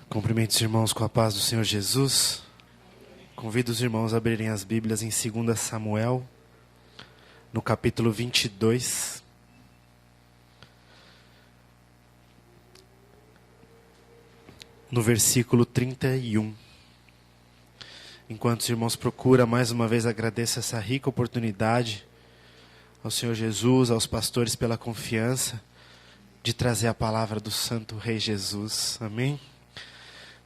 Cumprimento os irmãos com a paz do Senhor Jesus. Convido os irmãos a abrirem as Bíblias em 2 Samuel, no capítulo 22. No versículo 31. Enquanto os irmãos procuram, mais uma vez agradeço essa rica oportunidade ao Senhor Jesus, aos pastores pela confiança de trazer a palavra do Santo Rei Jesus. Amém?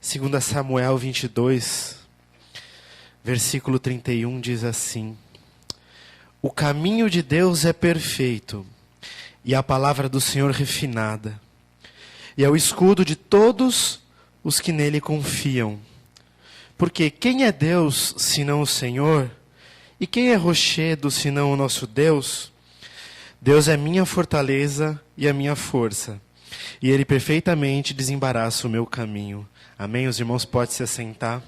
2 Samuel 22, versículo 31 diz assim: O caminho de Deus é perfeito, e a palavra do Senhor refinada, e é o escudo de todos os que nele confiam. Porque quem é Deus, senão o Senhor? E quem é rochedo, senão o nosso Deus? Deus é minha fortaleza e a minha força, e Ele perfeitamente desembaraça o meu caminho. Amém? Os irmãos podem se assentar.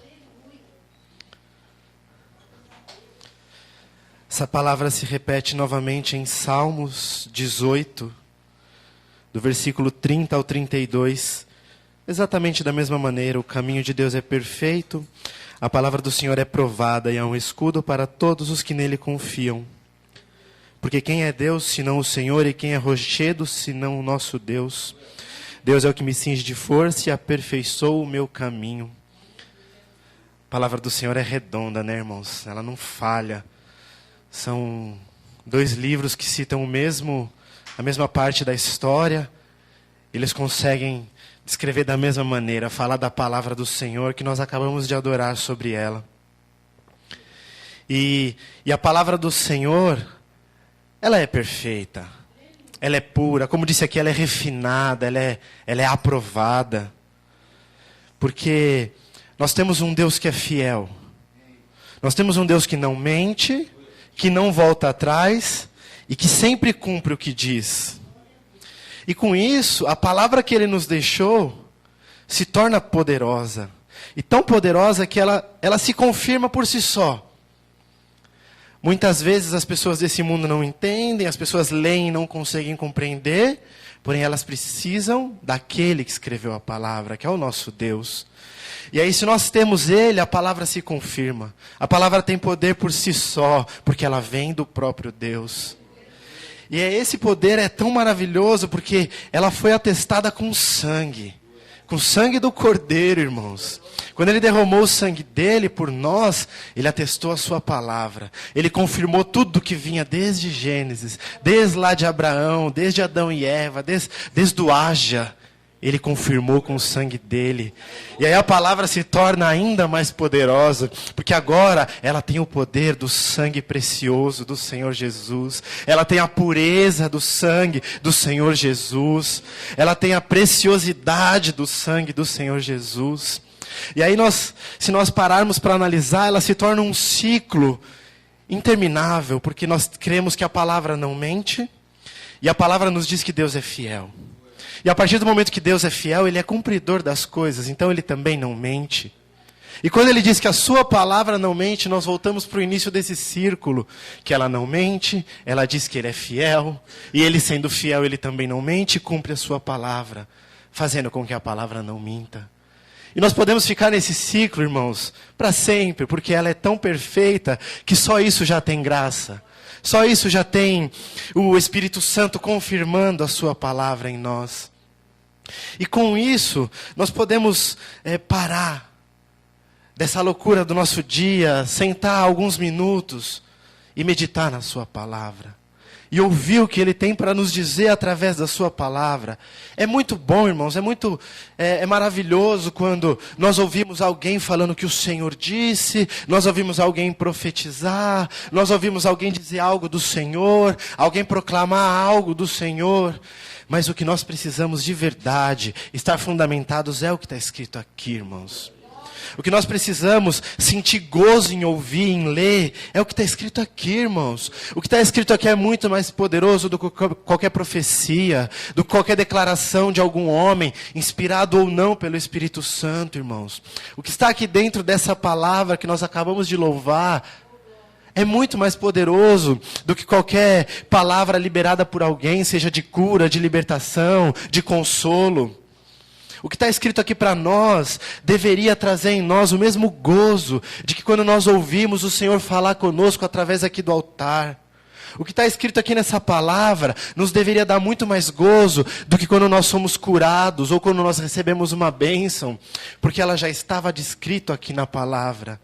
Essa palavra se repete novamente em Salmos 18, do versículo 30 ao 32. Exatamente da mesma maneira, o caminho de Deus é perfeito, a palavra do Senhor é provada e é um escudo para todos os que nele confiam. Porque quem é Deus, senão o Senhor, e quem é rochedo, senão o nosso Deus? Deus é o que me cinge de força e aperfeiçoa o meu caminho. A palavra do Senhor é redonda, né, irmãos? Ela não falha. São dois livros que citam a mesma parte da história. Eles conseguem descrever da mesma maneira, falar da palavra do Senhor que nós acabamos de adorar sobre ela. E a palavra do Senhor, ela é perfeita, ela é pura, como disse aqui, ela é refinada, ela é aprovada. Porque nós temos um Deus que é fiel, nós temos um Deus que não mente, que não volta atrás e que sempre cumpre o que diz. E com isso, a palavra que Ele nos deixou se torna poderosa. E tão poderosa que ela se confirma por si só. Muitas vezes as pessoas desse mundo não entendem, as pessoas leem e não conseguem compreender, porém elas precisam daquele que escreveu a palavra, que é o nosso Deus. E aí, se nós temos Ele, a palavra se confirma. A palavra tem poder por si só, porque ela vem do próprio Deus. E esse poder é tão maravilhoso porque ela foi atestada com sangue do Cordeiro, irmãos. Quando Ele derramou o sangue dele por nós, Ele atestou a sua palavra. Ele confirmou tudo que vinha desde Gênesis, desde lá de Abraão, desde Adão e Eva, desde o Haja. Ele confirmou com o sangue dele. E aí a palavra se torna ainda mais poderosa, porque agora ela tem o poder do sangue precioso do Senhor Jesus. Ela tem a pureza do sangue do Senhor Jesus. Ela tem a preciosidade do sangue do Senhor Jesus. E aí se nós pararmos para analisar, ela se torna um ciclo interminável, porque nós cremos que a palavra não mente, e a palavra nos diz que Deus é fiel. E a partir do momento que Deus é fiel, Ele é cumpridor das coisas, então Ele também não mente. E quando Ele diz que a sua palavra não mente, nós voltamos para o início desse círculo, que ela não mente, ela diz que Ele é fiel, e Ele sendo fiel, Ele também não mente e cumpre a sua palavra, fazendo com que a palavra não minta. E nós podemos ficar nesse ciclo, irmãos, para sempre, porque ela é tão perfeita que só isso já tem graça. Só isso já tem o Espírito Santo confirmando a sua palavra em nós. E com isso, nós podemos parar dessa loucura do nosso dia, sentar alguns minutos e meditar na sua palavra. E ouvir o que Ele tem para nos dizer através da sua palavra. É muito bom, irmãos, é maravilhoso quando nós ouvimos alguém falando que o Senhor disse, nós ouvimos alguém profetizar, nós ouvimos alguém dizer algo do Senhor, alguém proclamar algo do Senhor. Mas o que nós precisamos de verdade, estar fundamentados, é o que está escrito aqui, irmãos. O que nós precisamos sentir gozo em ouvir, em ler, é o que está escrito aqui, irmãos. O que está escrito aqui é muito mais poderoso do que qualquer profecia, do que qualquer declaração de algum homem, inspirado ou não pelo Espírito Santo, irmãos. O que está aqui dentro dessa palavra que nós acabamos de louvar, é muito mais poderoso do que qualquer palavra liberada por alguém, seja de cura, de libertação, de consolo. O que está escrito aqui para nós deveria trazer em nós o mesmo gozo de que quando nós ouvimos o Senhor falar conosco através aqui do altar. O que está escrito aqui nessa palavra nos deveria dar muito mais gozo do que quando nós somos curados ou quando nós recebemos uma bênção, porque ela já estava descrito aqui na palavra.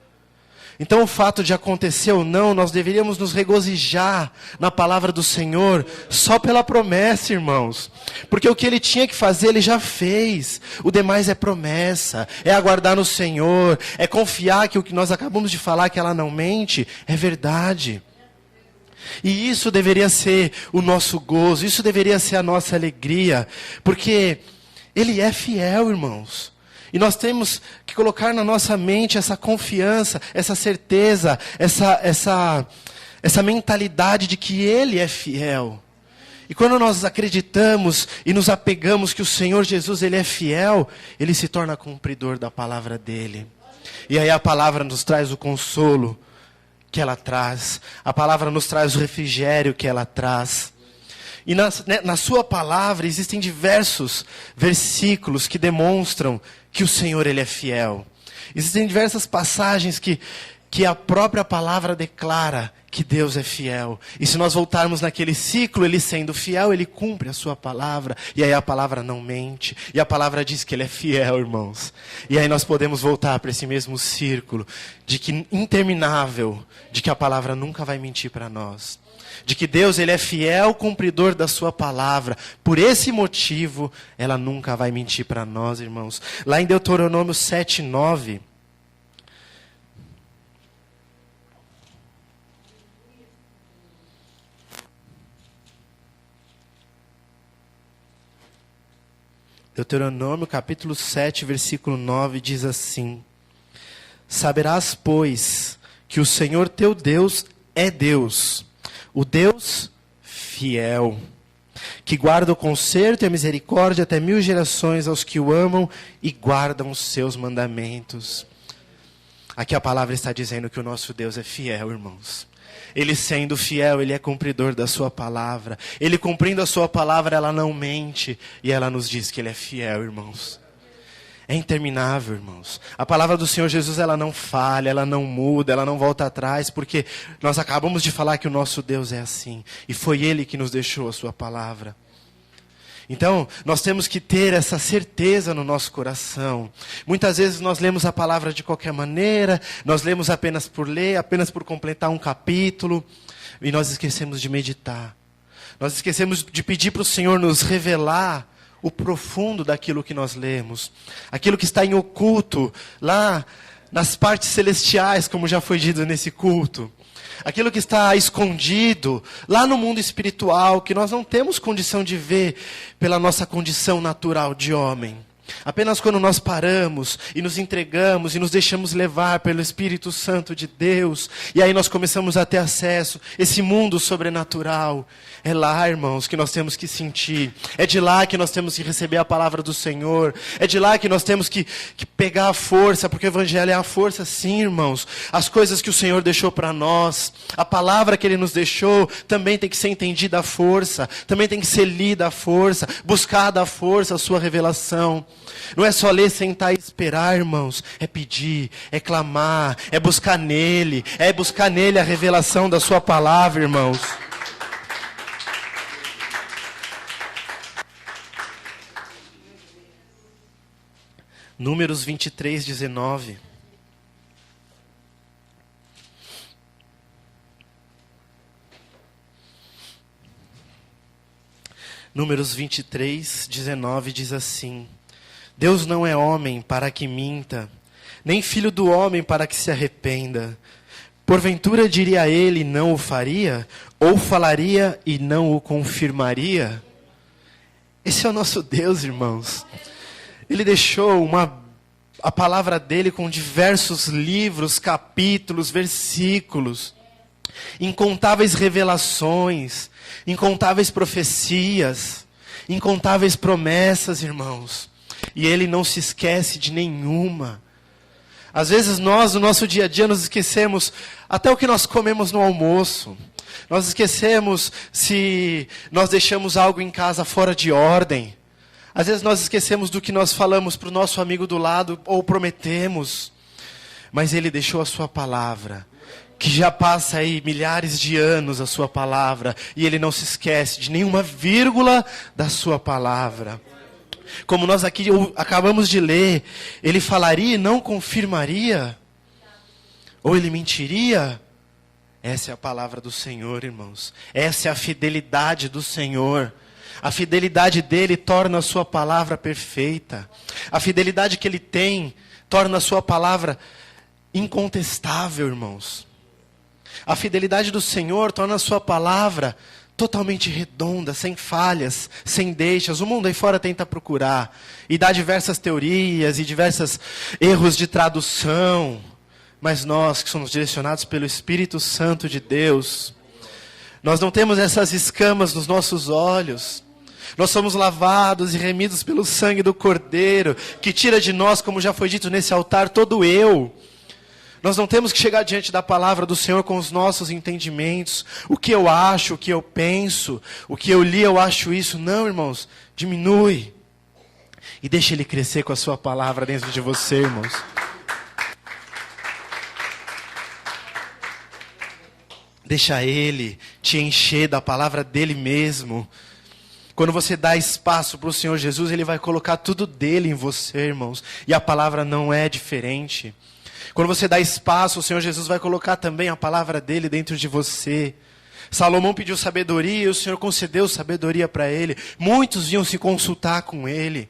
Então o fato de acontecer ou não, nós deveríamos nos regozijar na palavra do Senhor só pela promessa, irmãos. Porque o que Ele tinha que fazer, Ele já fez. O demais é promessa, é aguardar no Senhor, é confiar que o que nós acabamos de falar, que ela não mente, é verdade. E isso deveria ser o nosso gozo, isso deveria ser a nossa alegria, porque Ele é fiel, irmãos. E nós temos que colocar na nossa mente essa confiança, essa certeza, essa mentalidade de que Ele é fiel. E quando nós acreditamos e nos apegamos que o Senhor Jesus, Ele é fiel, Ele se torna cumpridor da palavra dEle. E aí a palavra nos traz o consolo que ela traz. A palavra nos traz o refrigério que ela traz. E na sua palavra existem diversos versículos que demonstram que o Senhor Ele é fiel. Existem diversas passagens que a própria palavra declara que Deus é fiel. E se nós voltarmos naquele ciclo, Ele sendo fiel, Ele cumpre a sua palavra. E aí a palavra não mente. E a palavra diz que Ele é fiel, irmãos. E aí nós podemos voltar para esse mesmo círculo de que interminável, de que a palavra nunca vai mentir para nós. De que Deus, Ele é fiel, cumpridor da sua palavra. Por esse motivo, ela nunca vai mentir para nós, irmãos. Lá em Deuteronômio 7:9... Deuteronômio capítulo 7, versículo 9, diz assim: Saberás, pois, que o Senhor teu Deus é Deus, o Deus fiel, que guarda o conserto e a misericórdia até 1000 gerações aos que o amam e guardam os seus mandamentos. Aqui a palavra está dizendo que o nosso Deus é fiel, irmãos. Ele sendo fiel, Ele é cumpridor da sua palavra. Ele cumprindo a sua palavra, ela não mente. E ela nos diz que Ele é fiel, irmãos. É interminável, irmãos. A palavra do Senhor Jesus, ela não falha, ela não muda, ela não volta atrás. Porque nós acabamos de falar que o nosso Deus é assim. E foi Ele que nos deixou a sua palavra. Então, nós temos que ter essa certeza no nosso coração. Muitas vezes nós lemos a palavra de qualquer maneira, nós lemos apenas por ler, apenas por completar um capítulo, e nós esquecemos de meditar. Nós esquecemos de pedir para o Senhor nos revelar o profundo daquilo que nós lemos. Aquilo que está em oculto, lá nas partes celestiais, como já foi dito nesse culto. Aquilo que está escondido lá no mundo espiritual, que nós não temos condição de ver pela nossa condição natural de homem. Apenas quando nós paramos e nos entregamos e nos deixamos levar pelo Espírito Santo de Deus, e aí nós começamos a ter acesso a esse mundo sobrenatural. É lá, irmãos, que nós temos que sentir. É de lá que nós temos que receber a palavra do Senhor. É de lá que nós temos que pegar a força, porque o Evangelho é a força, sim, irmãos. As coisas que o Senhor deixou para nós, a palavra que Ele nos deixou, também tem que ser entendida à força, também tem que ser lida à força, buscada à força a sua revelação. Não é só ler, sentar e esperar, irmãos. É pedir, é clamar, é buscar nele a revelação da sua palavra, irmãos. Números 23, 19. Números 23, 19 diz assim: Deus não é homem para que minta, nem filho do homem para que se arrependa. Porventura diria ele, não o faria? Ou falaria e não o confirmaria? Esse é o nosso Deus, irmãos. Ele deixou a palavra dele com diversos livros, capítulos, versículos, incontáveis revelações, incontáveis profecias, incontáveis promessas, irmãos. E Ele não se esquece de nenhuma. Às vezes nós, no nosso dia a dia, nos esquecemos até o que nós comemos no almoço. Nós esquecemos se nós deixamos algo em casa fora de ordem. Às vezes nós esquecemos do que nós falamos para o nosso amigo do lado ou prometemos. Mas Ele deixou a sua palavra, que já passa aí milhares de anos a sua palavra, e Ele não se esquece de nenhuma vírgula da sua palavra. Como nós aqui acabamos de ler, Ele falaria e não confirmaria? Ou Ele mentiria? Essa é a palavra do Senhor, irmãos. Essa é a fidelidade do Senhor. A fidelidade dEle torna a sua palavra perfeita. A fidelidade que Ele tem torna a sua palavra incontestável, irmãos. A fidelidade do Senhor torna a sua palavra totalmente redonda, sem falhas, sem deixas. O mundo aí fora tenta procurar e dá diversas teorias e diversos erros de tradução. Mas nós que somos direcionados pelo Espírito Santo de Deus, nós não temos essas escamas nos nossos olhos. Nós somos lavados e remidos pelo sangue do Cordeiro, que tira de nós, como já foi dito nesse altar, todo eu. Nós não temos que chegar diante da palavra do Senhor com os nossos entendimentos. O que eu acho, o que eu penso, o que eu li, eu acho isso. Não, irmãos, diminui. E deixa Ele crescer com a sua palavra dentro de você, irmãos. Deixa Ele te encher da palavra dEle mesmo. Quando você dá espaço para o Senhor Jesus, Ele vai colocar tudo dEle em você, irmãos. E a palavra não é diferente. Quando você dá espaço, o Senhor Jesus vai colocar também a palavra dEle dentro de você. Salomão pediu sabedoria e o Senhor concedeu sabedoria para ele. Muitos vinham se consultar com ele.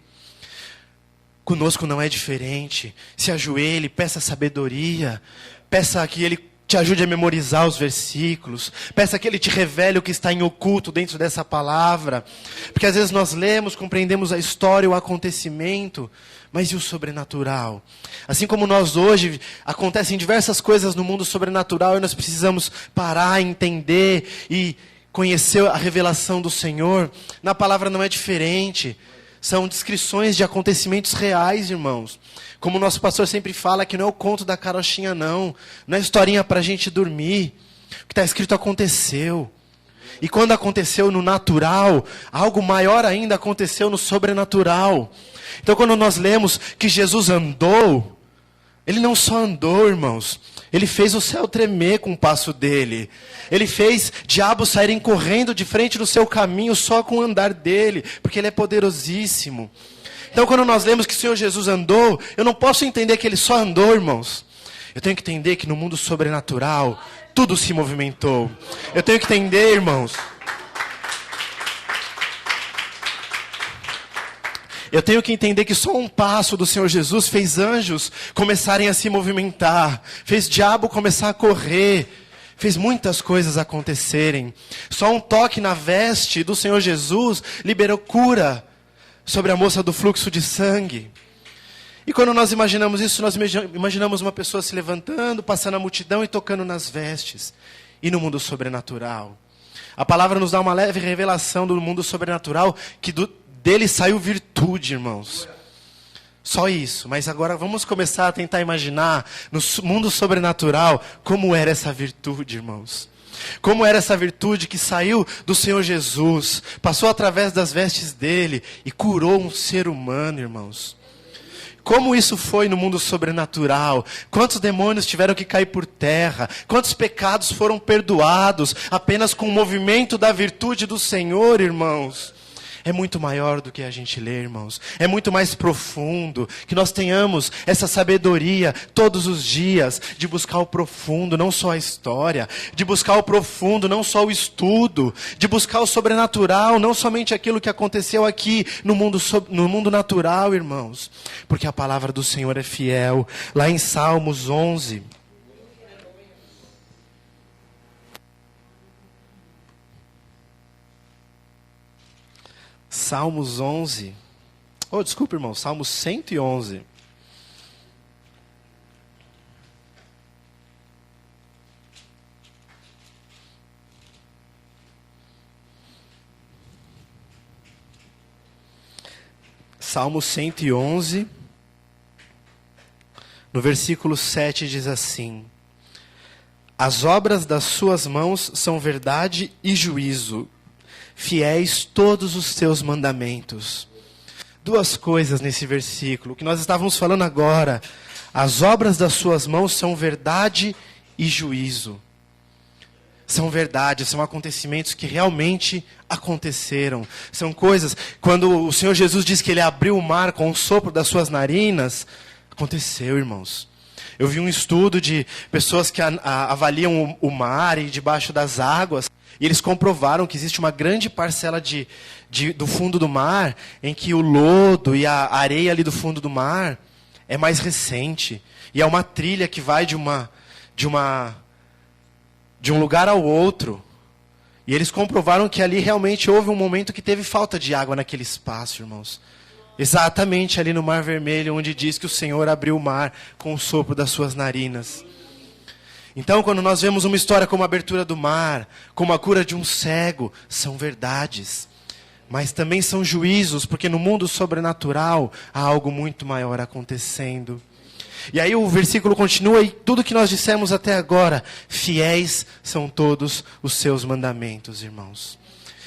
Conosco não é diferente. Se ajoelhe, peça sabedoria. Peça que Ele te ajude a memorizar os versículos. Peça que Ele te revele o que está em oculto dentro dessa palavra. Porque às vezes nós lemos, compreendemos a história, o acontecimento, mas e o sobrenatural? Assim como nós hoje, acontecem diversas coisas no mundo sobrenatural e nós precisamos parar, entender e conhecer a revelação do Senhor. Na palavra não é diferente. São descrições de acontecimentos reais, irmãos. Como o nosso pastor sempre fala, que não é o conto da carochinha, não. Não é historinha para a gente dormir. O que está escrito aconteceu. E quando aconteceu no natural, algo maior ainda aconteceu no sobrenatural. Então quando nós lemos que Jesus andou, Ele não só andou, irmãos. Ele fez o céu tremer com o passo dEle. Ele fez diabos saírem correndo de frente do seu caminho só com o andar dEle. Porque Ele é poderosíssimo. Então quando nós lemos que o Senhor Jesus andou, eu não posso entender que Ele só andou, irmãos. Eu tenho que entender que no mundo sobrenatural, tudo se movimentou. Eu tenho que entender, irmãos. Eu tenho que entender que só um passo do Senhor Jesus fez anjos começarem a se movimentar. Fez diabo começar a correr. Fez muitas coisas acontecerem. Só um toque na veste do Senhor Jesus liberou cura sobre a moça do fluxo de sangue. E quando nós imaginamos isso, nós imaginamos uma pessoa se levantando, passando a multidão e tocando nas vestes. E no mundo sobrenatural? A palavra nos dá uma leve revelação do mundo sobrenatural, que dele saiu virtude, irmãos. Só isso. Mas agora vamos começar a tentar imaginar no mundo sobrenatural como era essa virtude, irmãos. Como era essa virtude que saiu do Senhor Jesus, passou através das vestes dele e curou um ser humano, irmãos. Como isso foi no mundo sobrenatural? Quantos demônios tiveram que cair por terra? Quantos pecados foram perdoados apenas com o movimento da virtude do Senhor, irmãos? É muito maior do que a gente lê, irmãos. É muito mais profundo. Que nós tenhamos essa sabedoria todos os dias de buscar o profundo, não só a história. De buscar o profundo, não só o estudo. De buscar o sobrenatural, não somente aquilo que aconteceu aqui no mundo natural, irmãos. Porque a palavra do Senhor é fiel. Lá em Salmos 11... Salmos 11. Oh, desculpa, irmão. Salmos 111. Salmo 111. No versículo 7 diz assim: As obras das suas mãos são verdade e juízo. Fiéis todos os teus mandamentos. duas coisas nesse versículo, que nós estávamos falando agora. As obras das suas mãos são verdade e juízo. São verdade, são acontecimentos que realmente aconteceram. São coisas, quando o Senhor Jesus diz que Ele abriu o mar com o sopro das suas narinas, aconteceu, irmãos. Eu vi um estudo de pessoas que avaliam o mar e debaixo das águas, e eles comprovaram que existe uma grande parcela do fundo do mar, em que o lodo e a areia ali do fundo do mar é mais recente. E é uma trilha que vai de um lugar ao outro. E eles comprovaram que ali realmente houve um momento que teve falta de água naquele espaço, irmãos. Exatamente ali no Mar Vermelho, onde diz que o Senhor abriu o mar com o sopro das suas narinas. Então, quando nós vemos uma história como a abertura do mar, como a cura de um cego, são verdades. Mas também são juízos, porque no mundo sobrenatural há algo muito maior acontecendo. E aí o versículo continua e tudo que nós dissemos até agora, fiéis são todos os seus mandamentos, irmãos.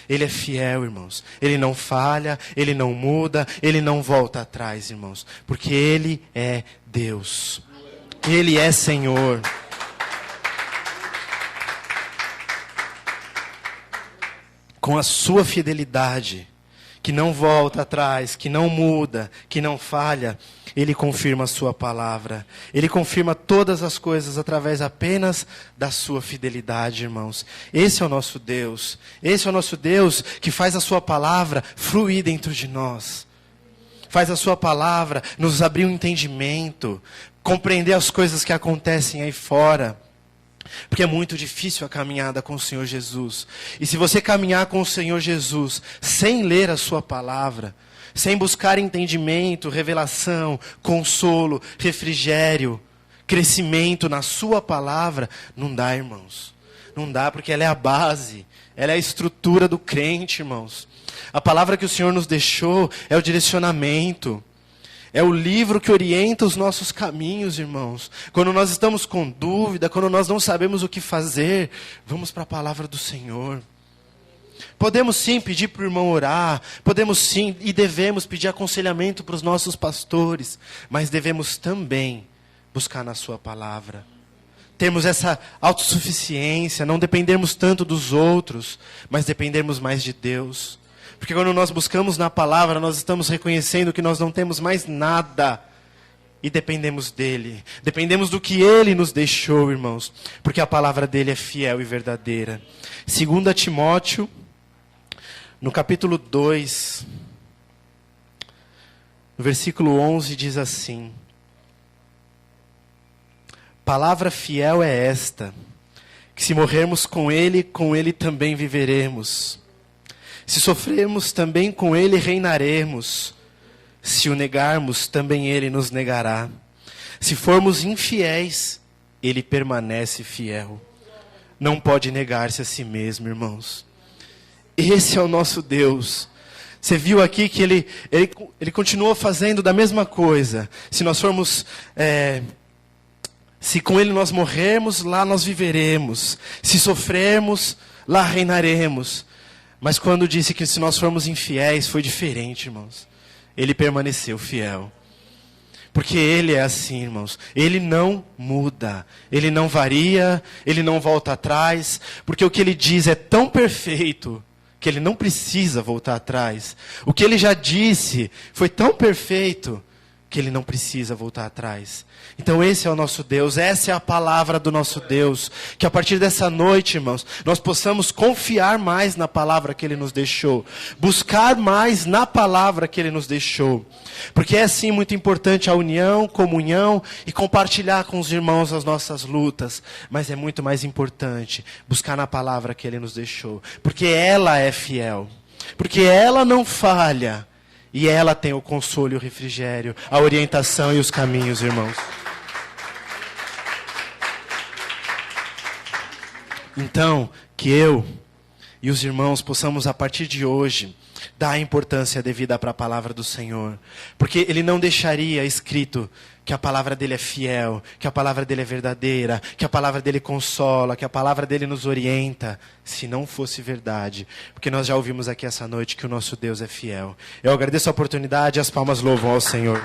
Ele é fiel, irmãos. Ele não falha, Ele não muda, Ele não volta atrás, irmãos. Porque Ele é Deus. Ele é Senhor. Com a sua fidelidade, que não volta atrás, que não muda, que não falha, Ele confirma a sua palavra. Ele confirma todas as coisas através apenas da sua fidelidade, irmãos. Esse é o nosso Deus. Esse é o nosso Deus que faz a sua palavra fluir dentro de nós. Faz a sua palavra nos abrir um entendimento, compreender as coisas que acontecem aí fora. Porque é muito difícil a caminhada com o Senhor Jesus. E se você caminhar com o Senhor Jesus sem ler a sua palavra, sem buscar entendimento, revelação, consolo, refrigério, crescimento na sua palavra, não dá, irmãos. Não dá, porque ela é a base, ela é a estrutura do crente, irmãos. A palavra que o Senhor nos deixou é o direcionamento. É o livro que orienta os nossos caminhos, irmãos. Quando nós estamos com dúvida, quando nós não sabemos o que fazer, vamos para a palavra do Senhor. Podemos sim pedir para o irmão orar, podemos sim e devemos pedir aconselhamento para os nossos pastores, mas devemos também buscar na sua palavra. Termos essa autossuficiência, não dependermos tanto dos outros, mas dependermos mais de Deus. Porque quando nós buscamos na palavra, nós estamos reconhecendo que nós não temos mais nada. E dependemos dEle. Dependemos do que Ele nos deixou, irmãos. Porque a palavra dEle é fiel e verdadeira. 2 Timóteo, no capítulo 2, no versículo 11, diz assim: palavra fiel é esta, que se morrermos com Ele também viveremos. Se sofrermos, também com Ele reinaremos. Se o negarmos, também Ele nos negará. Se formos infiéis, Ele permanece fiel. Não pode negar-se a si mesmo, irmãos. Esse é o nosso Deus. Você viu aqui que Ele continua fazendo da mesma coisa. Se nós formos... se com Ele nós morrermos, lá nós viveremos. Se sofrermos, lá reinaremos. Mas quando disse que se nós formos infiéis, foi diferente, irmãos. Ele permaneceu fiel. Porque Ele é assim, irmãos. Ele não muda. Ele não varia. Ele não volta atrás. Porque o que Ele diz é tão perfeito que Ele não precisa voltar atrás. O que Ele já disse foi tão perfeito que Ele não precisa voltar atrás. Então esse é o nosso Deus, essa é a palavra do nosso Deus. Que a partir dessa noite, irmãos, nós possamos confiar mais na palavra que Ele nos deixou. Buscar mais na palavra que Ele nos deixou. Porque é sim muito importante a união, comunhão e compartilhar com os irmãos as nossas lutas. Mas é muito mais importante buscar na palavra que Ele nos deixou. Porque ela é fiel. Porque ela não falha. E ela tem o consolo e o refrigério, a orientação e os caminhos, irmãos. Então, que eu e os irmãos possamos, a partir de hoje, Dá a importância devida para a palavra do Senhor. Porque Ele não deixaria escrito que a palavra dele é fiel, que a palavra dele é verdadeira, que a palavra dele consola, que a palavra dele nos orienta, se não fosse verdade. Porque nós já ouvimos aqui essa noite que o nosso Deus é fiel. Eu agradeço a oportunidade e as palmas louvam ao Senhor.